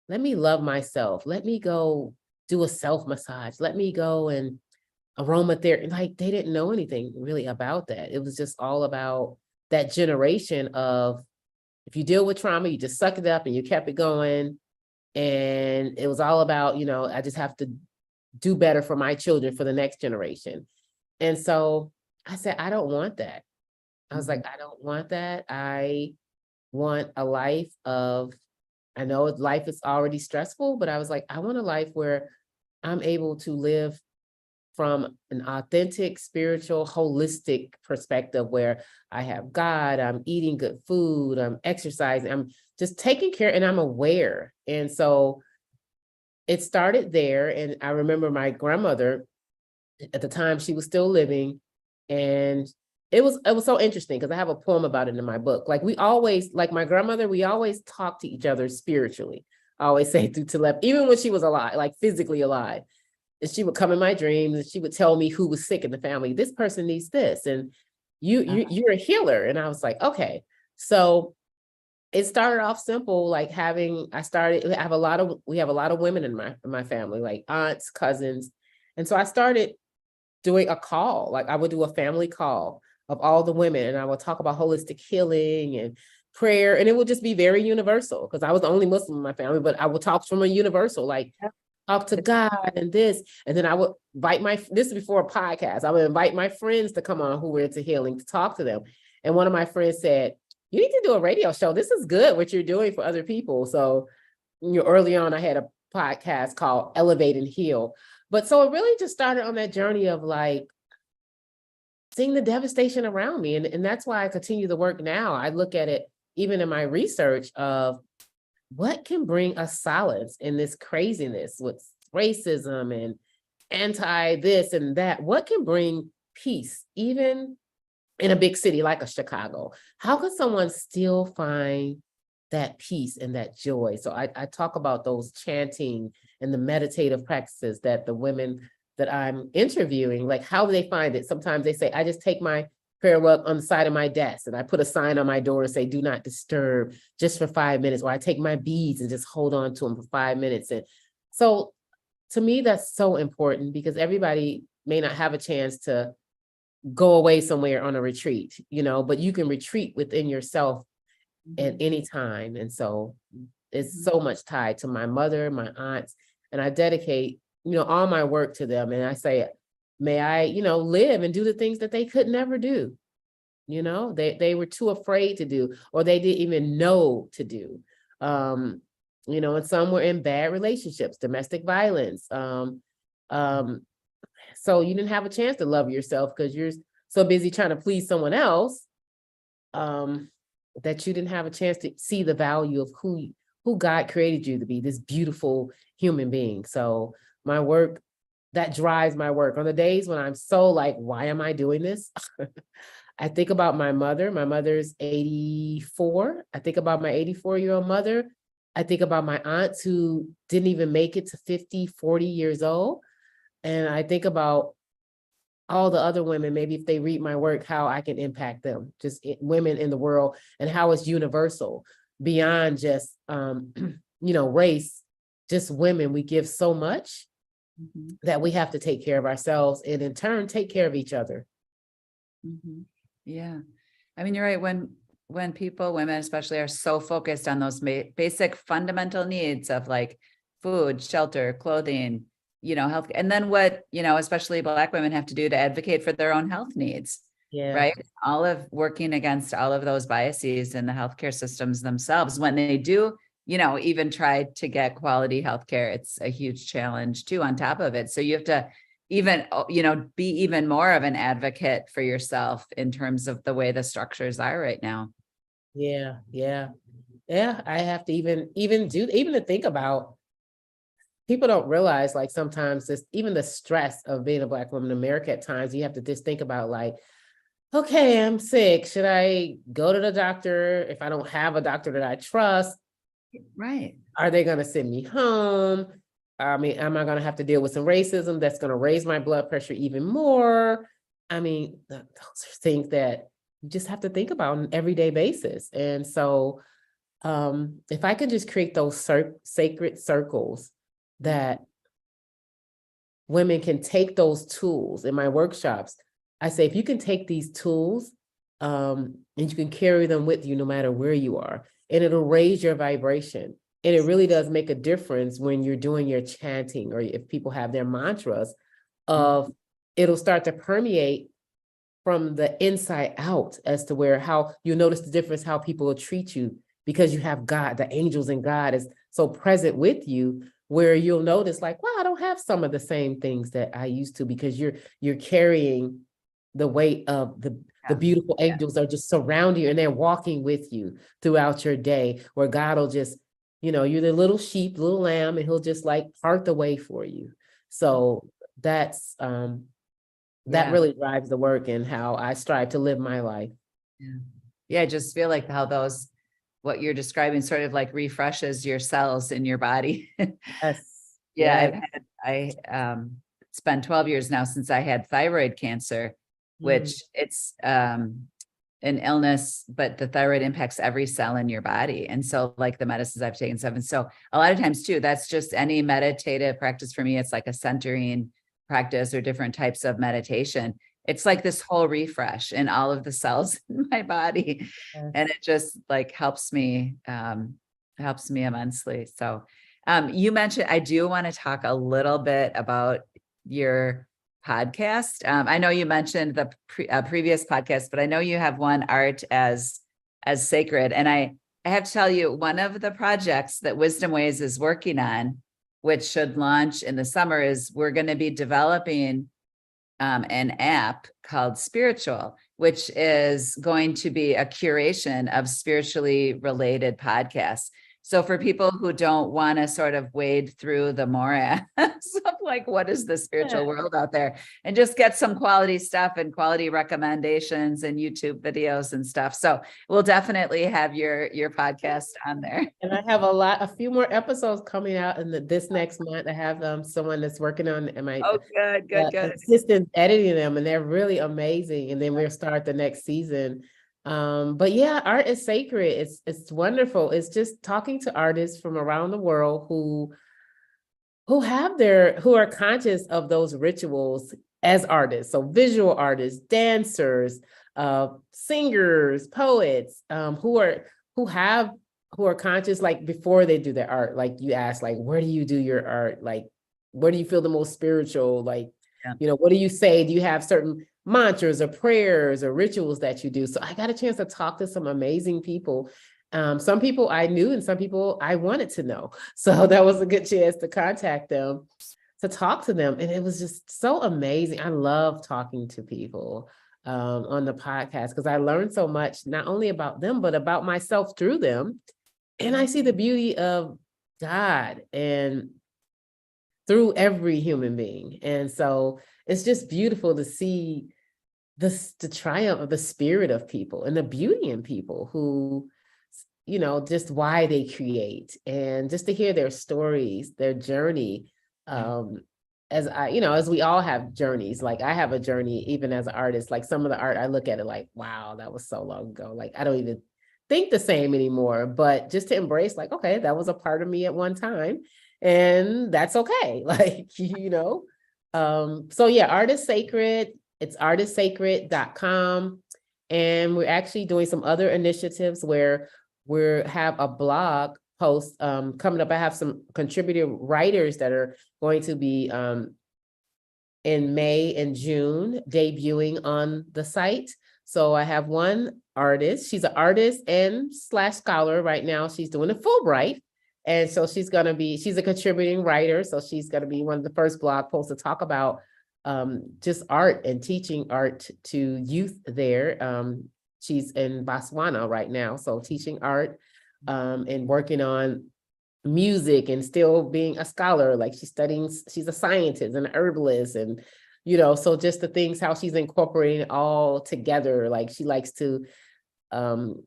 Let me love myself. Let me go do a self massage. Let me go and aromatherapy. Like, they didn't know anything really about that. It was just all about that generation of, if you deal with trauma, you just suck it up and you kept it going. And it was all about, I just have to do better for my children, for the next generation. And so I said, I don't want that. I was like, I don't want that. I want a life of, I know life is already stressful, but I was like, I want a life where I'm able to live from an authentic, spiritual, holistic perspective where I have God, I'm eating good food, I'm exercising, I'm just taking care, and I'm aware. And so it started there. And I remember my grandmother at the time, she was still living, and it was so interesting because I have a poem about it in my book. Like, we always, like my grandmother, we always talked to each other spiritually. I always say through telepathy, even when she was alive, like physically alive. And she would come in my dreams and she would tell me who was sick in the family. This person needs this, and you're a healer. And I was like, okay. So it started off simple, like we have a lot of women in my family, like aunts, cousins. And so I started doing a call, like I would do a family call of all the women, and I would talk about holistic healing and prayer, and it would just be very universal because I was the only Muslim in my family, but I would talk from a universal, like talk to God and this. And then I would invite this is before a podcast, I would invite my friends to come on who were into healing to talk to them. And one of my friends said, you need to do a radio show. This is good what you're doing for other people. So early on, I had a podcast called Elevate and Heal. But so it really just started on that journey of like seeing the devastation around me. And that's why I continue the work now. I look at it even in my research of what can bring us solace in this craziness with racism and anti this and that. What can bring peace, even in a big city like a Chicago, how could someone still find that peace and that joy? So I talk about those chanting and the meditative practices that the women that I'm interviewing, like how do they find it? Sometimes they say, I just take my prayer rug on the side of my desk and I put a sign on my door and say, do not disturb, just for 5 minutes. Or I take my beads and just hold on to them for 5 minutes. And so to me, that's so important because everybody may not have a chance to go away somewhere on a retreat, but you can retreat within yourself at any time. And so it's so much tied to my mother, my aunts, and I dedicate, all my work to them. And I say, may I, live and do the things that they could never do. They were too afraid to do, or they didn't even know to do. And some were in bad relationships, domestic violence. So you didn't have a chance to love yourself because you're so busy trying to please someone else, that you didn't have a chance to see the value of who God created you to be, this beautiful human being. So my work, that drives my work. On the days when I'm so like, why am I doing this? I think about my mother. My mother's 84. I think about my 84-year-old mother. I think about my aunts who didn't even make it to 50, 40 years old. And I think about all the other women, maybe if they read my work, how I can impact them, just women in the world, and how it's universal beyond just, race, just women. We give so much that we have to take care of ourselves and in turn, take care of each other. Yeah. I mean, you're right. When women especially, are so focused on those basic fundamental needs of like food, shelter, clothing, health, and then what, especially Black women have to do to advocate for their own health needs. Yeah. Right. All of working against all of those biases in the healthcare systems themselves, when they do, even try to get quality healthcare, it's a huge challenge too, on top of it. So you have to even, be even more of an advocate for yourself in terms of the way the structures are right now. Yeah. I have to even to think about, people don't realize, like, sometimes this, even the stress of being a Black woman in America, at times you have to just think about, like, okay, I'm sick. Should I go to the doctor if I don't have a doctor that I trust? Right. Are they going to send me home? I mean, am I going to have to deal with some racism that's going to raise my blood pressure even more? I mean, those are things that you just have to think about on an everyday basis. And so if I could just create those sacred circles that women can take those tools in my workshops, I say, if you can take these tools and you can carry them with you no matter where you are, and it'll raise your vibration. And it really does make a difference when you're doing your chanting, or if people have their mantras, it'll start to permeate from the inside out, as to where, how you'll notice the difference, how people will treat you, because you have God, the angels and God is so present with you, where you'll notice, like, wow, I don't have some of the same things that I used to, because you're carrying the weight of the beautiful angels are just surrounding you, and they're walking with you throughout your day, where God will just, you're the little sheep, little lamb, and he'll just like part the way for you. So that's, that really drives the work and how I strive to live my life. Yeah. I just feel like how what you're describing sort of like refreshes your cells in your body. Yes. I it's been 12 years now since I had thyroid cancer, which it's an illness, but the thyroid impacts every cell in your body. And so like the medicines I've taken, so a lot of times too, that's just any meditative practice for me. It's like a centering practice or different types of meditation. It's like this whole refresh in all of the cells in my body. And it just like helps me immensely. So you mentioned, I do want to talk a little bit about your podcast. I know you mentioned the previous podcast, but I know you have one, art as sacred. And I have to tell you, one of the projects that Wisdom Ways is working on, which should launch in the summer, is we're going to be developing an app called Spiritual, which is going to be a curation of spiritually related podcasts. So for people who don't want to sort of wade through the morass of like, what is the spiritual world out there, and just get some quality stuff and quality recommendations and YouTube videos and stuff. So we'll definitely have your podcast on there. And I have a few more episodes coming out in this next month. I have someone that's working on my Oh, good. assistant editing them, and they're really amazing. And then we'll start the next season. But yeah, art is sacred. It's wonderful. It's just talking to artists from around the world who are conscious of those rituals as artists. So visual artists, dancers, singers, poets, who are conscious, like before they do their art. Like you ask, like, where do you do your art? Like, where do you feel the most spiritual? Like, what do you say? Do you have certain mantras or prayers or rituals that you do? So I got a chance to talk to some amazing people. Some people I knew and some people I wanted to know. So that was a good chance to contact them, to talk to them. And it was just so amazing. I love talking to people on the podcast because I learned so much, not only about them, but about myself through them. And I see the beauty of God and through every human being. And so it's just beautiful to see the triumph of the spirit of people and the beauty in people who, just why they create, and just to hear their stories, their journey. As we all have journeys, like I have a journey, even as an artist, like some of the art I look at it like, wow, that was so long ago. Like, I don't even think the same anymore, but just to embrace, like, okay, that was a part of me at one time, and that's okay. Like, so yeah, art is sacred. It's artistsacred.com. And we're actually doing some other initiatives where we have a blog post coming up. I have some contributing writers that are going to be in May and June debuting on the site. So I have one artist. She's an artist and / scholar right now. She's doing a Fulbright. And so she's a contributing writer. So she's going to be one of the first blog posts to talk about just art and teaching art to youth there. She's in Botswana right now, so teaching art and working on music and still being a scholar. Like she's a scientist and an herbalist, and so just the things, how she's incorporating it all together. Like she likes to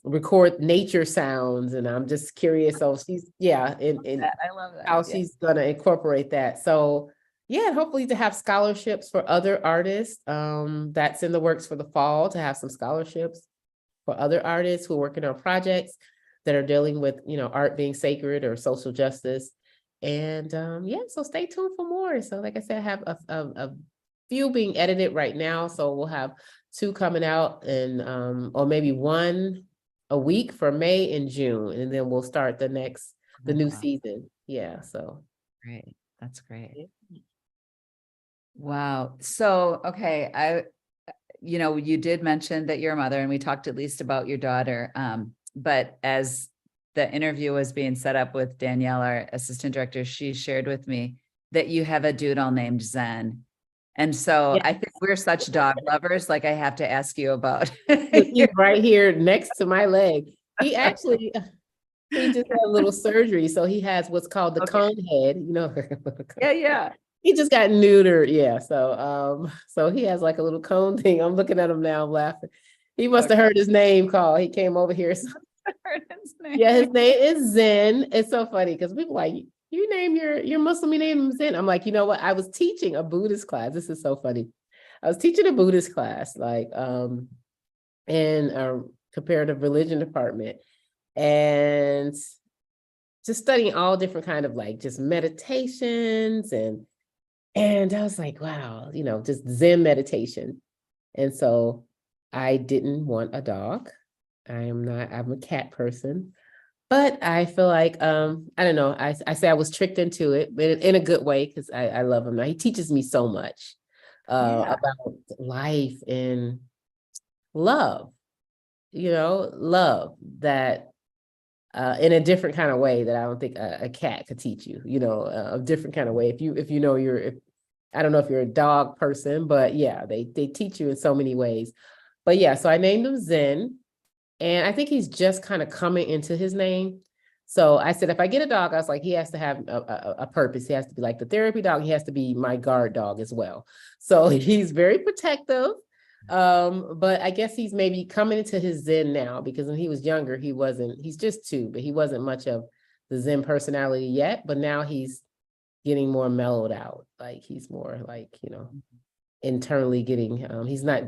record nature sounds, and I'm just curious. So she's I love that. How she's gonna incorporate that. So yeah, hopefully to have scholarships for other artists. That's in the works for the fall, to have some scholarships for other artists who are working on projects that are dealing with, art being sacred or social justice. And so stay tuned for more. So like I said, I have a few being edited right now. So we'll have 2 coming out and or maybe 1 a week for May and June. And then we'll start the new season. Yeah. So great. That's great. Wow. So, okay. You did mention that you're a mother, and we talked at least about your daughter. But as the interview was being set up with Danielle, our assistant director, she shared with me that you have a doodle named Zen. And so I think we're such dog lovers. Like, I have to ask you about. He's right here next to my leg. He actually, he just had a little surgery. So he has what's called the cone head, Yeah. He just got neutered. Yeah. So he has like a little cone thing. I'm looking at him now, I'm laughing. He must have heard his name called. He came over here. Heard his name. Yeah, his name is Zen. It's so funny because people like, you name your Muslim, you name him Zen. I'm like, you know what? I was teaching a Buddhist class. This is so funny. I was teaching a Buddhist class, like in a comparative religion department, and just studying all different kind of like just meditations and I was like, wow, just Zen meditation. And so I didn't want a dog. I'm a cat person, but I feel like, I don't know. I say I was tricked into it, but in a good way, because I love him. Now he teaches me so much about life and love, love that in a different kind of way that I don't think a cat could teach you, a different kind of way. If I don't know if you're a dog person, but yeah, they teach you in so many ways. But yeah, so I named him Zen, and I think he's just kind of coming into his name. So I said, if I get a dog, I was like, he has to have a purpose. He has to be like the therapy dog. He has to be my guard dog as well. So he's very protective. But I guess he's maybe coming into his Zen now, because when he was younger, he's just 2, but he wasn't much of the Zen personality yet. But now he's getting more mellowed out. Like he's more like, internally getting, he's not,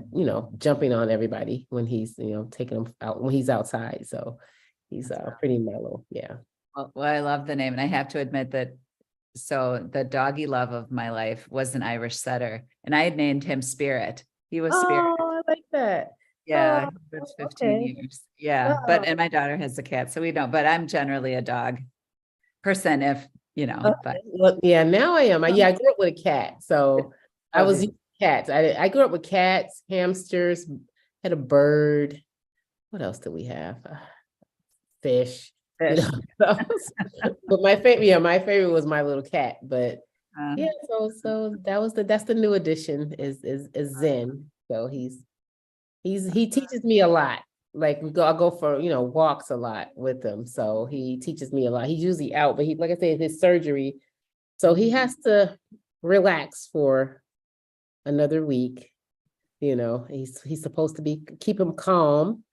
jumping on everybody when he's, taking them out when he's outside. So he's pretty mellow. Yeah. Well, I love the name. And I have to admit that, so the doggy love of my life was an Irish setter, and I had named him Spirit. He was Spirit. Oh, I like that. Yeah, Oh, he was 15 okay. years. Yeah. And my daughter has a cat, so we don't, but I'm generally a dog person if, but Well, yeah, now I am. I grew up with a cat. So I was okay. used to cats. I grew up with cats, hamsters, had a bird. What else did we have? Fish. Fish. But my favorite was my little cat. But Uh, yeah, so that's the new addition is Zen. So he teaches me a lot. Like I go for, walks a lot with him. So he teaches me a lot. He's usually out, but like I said, his surgery. So he has to relax for another week. He's supposed to keep him calm.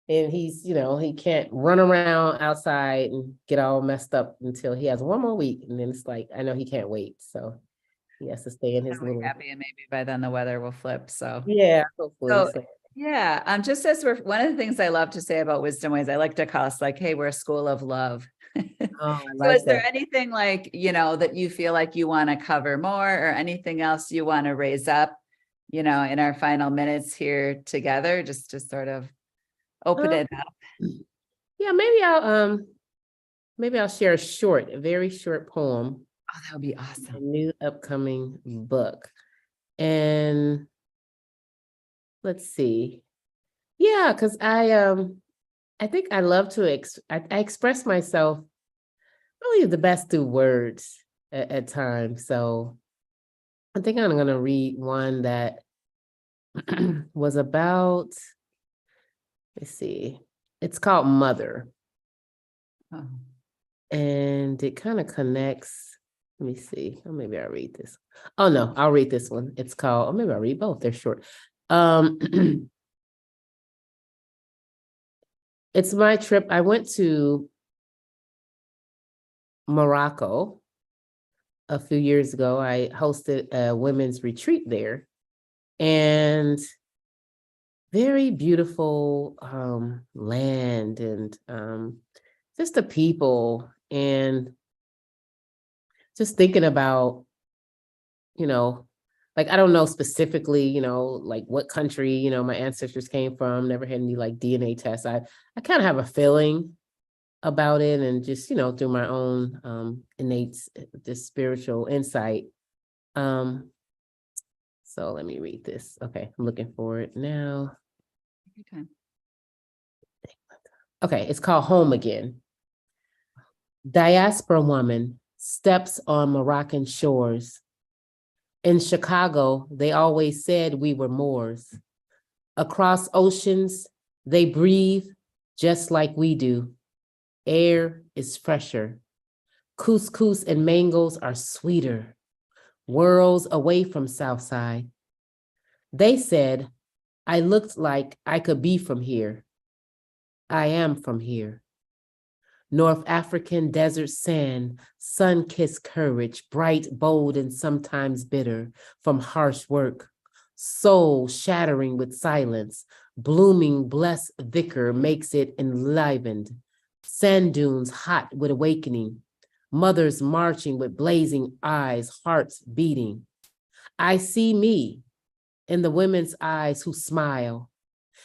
And he can't run around outside and get all messed up until he has one more week. And then it's like, I know he can't wait. So he has to stay in his little. happy, and maybe by then the weather will flip. So Yeah, hopefully. So yeah, just as one of the things I love to say about Wisdom Ways, I like to call us like, hey, we're a school of love. Oh, I So like is there that. anything like, that you feel like you want to cover more, or anything else you want to raise up, in our final minutes here together, just to sort of open it up? Yeah, maybe I'll share a very short poem. Oh, that would be A awesome. new upcoming book. And let's see. Yeah, because I think I love to I express myself really the best through words at times. So I think I'm gonna read one that was about, let's see, it's called Mother. Oh. And it kind of connects. Let me see. Oh, maybe I'll read this. Oh no, I'll read this one. It's called, or maybe I'll read both. They're short. It's my trip. I went to Morocco a few years ago. I hosted a women's retreat there, and very beautiful land, and just the people, and just thinking about, like, I don't know specifically, like what country, my ancestors came from, never had any like DNA tests. I kind of have a feeling about it, and just, through my own innate, this spiritual insight. So let me read this. Okay, I'm looking for it now. Okay, it's called Home Again. Diaspora woman steps on Moroccan shores. In Chicago, they always said we were Moors. Across oceans, they breathe just like we do. Air is fresher. Couscous and mangoes are sweeter. Worlds away from Southside. They said I looked like I could be from here. I am from here. North African desert sand, sun-kissed courage, bright, bold, and sometimes bitter from harsh work. Soul shattering with silence, blooming blessed vicar makes it enlivened. Sand dunes hot with awakening. Mothers marching with blazing eyes, hearts beating. I see me in the women's eyes who smile.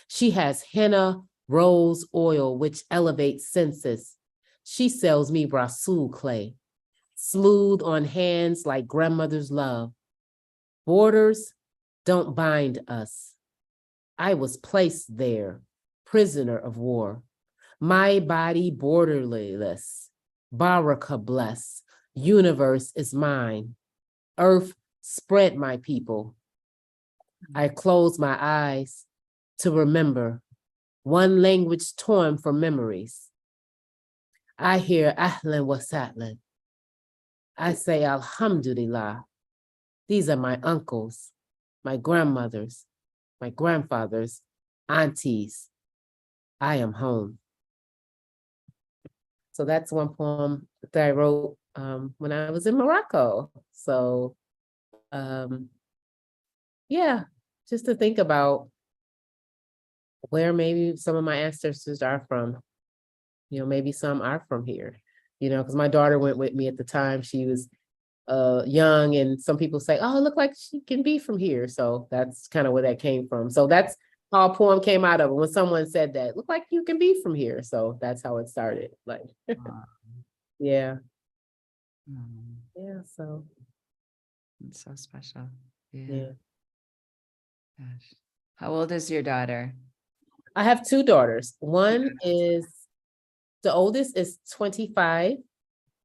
She has henna rose oil, which elevates senses. She sells me Rasul clay, smooth on hands like grandmother's love. Borders don't bind us. I was placed there, prisoner of war. My body borderless, Baraka bless, universe is mine. Earth spread my people. I close my eyes to remember, one language torn from memories. I hear Ahlan wa Sahlan. I say Alhamdulillah. These are my uncles, my grandmothers, my grandfathers, aunties. I am home. So that's one poem that I wrote when I was in Morocco. So yeah, just to think about where maybe some of my ancestors are from. You know, maybe some are from here, you know, because my daughter went with me at the time. She was young, and some people say, oh, look like she can be from here. So that's kind of where that came from. So that's how a poem came out of it, when someone said that, look like you can be from here. So that's how it started. Like, yeah. Yeah, so It's so special. yeah. Gosh. How old is your daughter? I have two daughters. One is, the oldest is 25,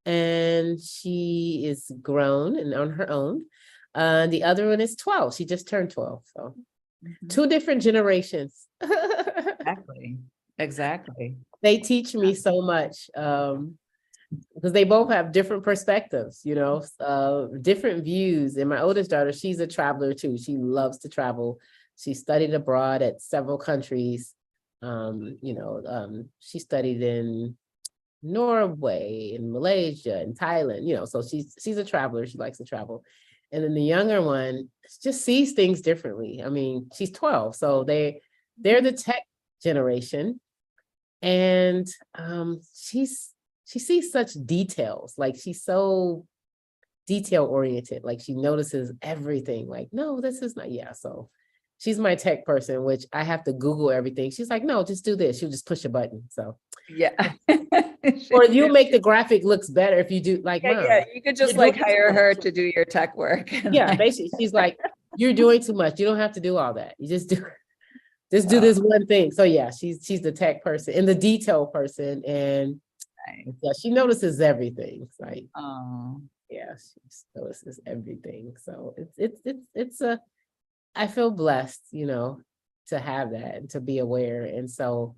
and she is grown and on her own. The other one is 12. She just turned 12. So two different generations. Exactly. They teach me so much, because they both have different perspectives, you know, different views. And my oldest daughter, she's a traveler too. She loves to travel. She studied abroad at several countries. She studied in Norway, in Malaysia, in Thailand, you know, so she's a traveler. She likes to travel. And then the younger one just sees things differently. I mean, she's 12, so they're the tech generation. And she sees such details. Like, she's so detail oriented. Like, she notices everything. Like, no, this is not, yeah. So she's my tech person, which I have to Google everything. She's like, no, just do this. She'll just push a button. So yeah. or you make the graphic looks better if you do, like, Mom, Yeah, you could just like hire her to do your tech work. Yeah, basically, she's like, you're doing too much. You don't have to do all that. You just do this one thing. So yeah, she's the tech person and the detail person, and yeah, she notices everything. It's like, yeah, she notices everything. So it's I feel blessed, you know, to have that and to be aware. And so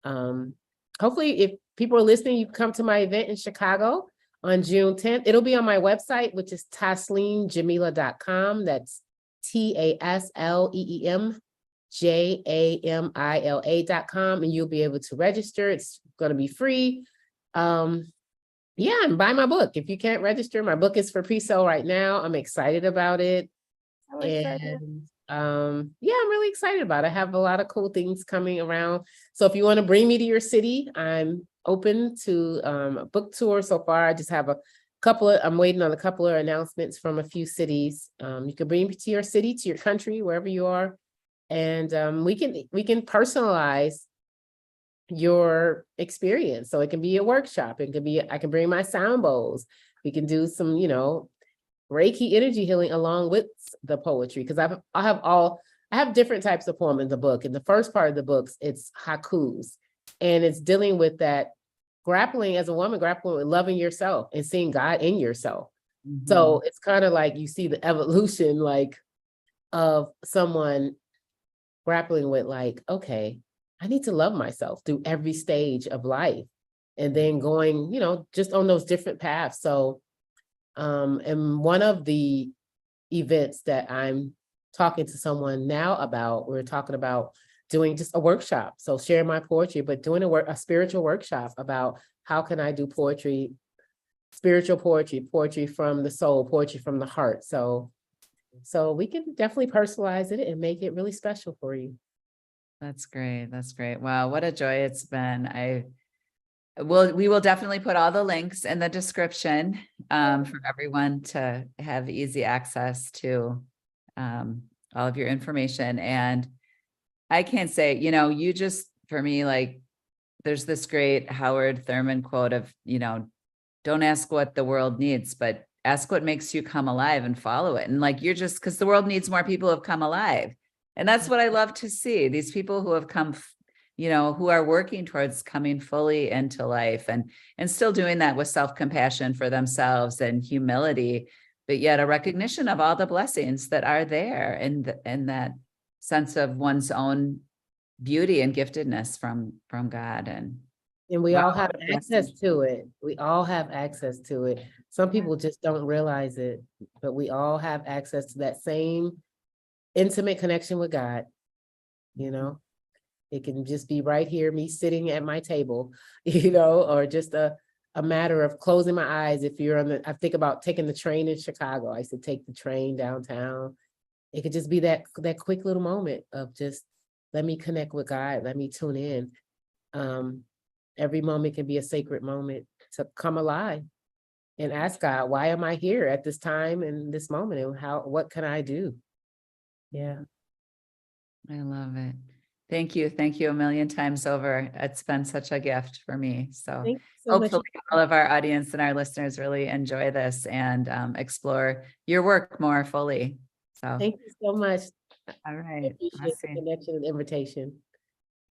hopefully, if people are listening, you come to my event in Chicago on June 10th. It'll be on my website, which is tasleemjamila.com. That's TASLEEMJAMILA.com, and you'll be able to register. It's going to be free. Yeah, and buy my book. If you can't register, my book is for pre-sale right now. I'm excited about it. Yeah, I'm really excited about it. I have a lot of cool things coming around. So if you want to bring me to your city, I'm open to a book tour. So far, I just have I'm waiting on a couple of announcements from a few cities. You can bring me to your city, to your country, wherever you are. And we can personalize your experience. So it can be a workshop. It can be, I can bring my sound bowls. We can do some, you know, Reiki energy healing along with the poetry, because I have different types of poem in the book. In the first part of the books, it's haikus, and it's dealing with that grappling as a woman, grappling with loving yourself and seeing God in yourself. So it's kind of like you see the evolution, like, of someone grappling with, like, okay, I need to love myself through every stage of life, and then going, you know, just on those different paths. So and one of the events that I'm talking to someone now about, we're talking about doing just a workshop. So sharing my poetry, but doing a spiritual workshop about how can I do poetry, spiritual poetry from the soul, poetry from the heart. So we can definitely personalize it and make it really special for you. That's great. That's great. Wow, what a joy it's been. We will definitely put all the links in the description for everyone to have easy access to all of your information. And I can't say, you know, you just, for me, like, there's this great Howard Thurman quote of, you know, don't ask what the world needs, but ask what makes you come alive and follow it. And like, you're just, because the world needs more people who have come alive. And that's what I love to see, these people who have come, you know, who are working towards coming fully into life and still doing that with self-compassion for themselves and humility, but yet a recognition of all the blessings that are there, and that sense of one's own beauty and giftedness from God. And And we Wow, all have what a access blessing. to it. We all have access to it. Some people just don't realize it, but we all have access to that same intimate connection with God. You know, it can just be right here, me sitting at my table, or just a matter of closing my eyes. If you're I think about taking the train in Chicago. I used to take the train downtown. It could just be that quick little moment of just, let me connect with God. Let me tune in. Every moment can be a sacred moment to come alive and ask God, why am I here at this time and this moment? And what can I do? Yeah. I love it. Thank you. Thank you a million times over. It's been such a gift for me. So Thank you so much. hopefully all of our audience and our listeners really enjoy this and explore your work more fully. So, Thank you so much. all I right. appreciate the Awesome. connection and invitation.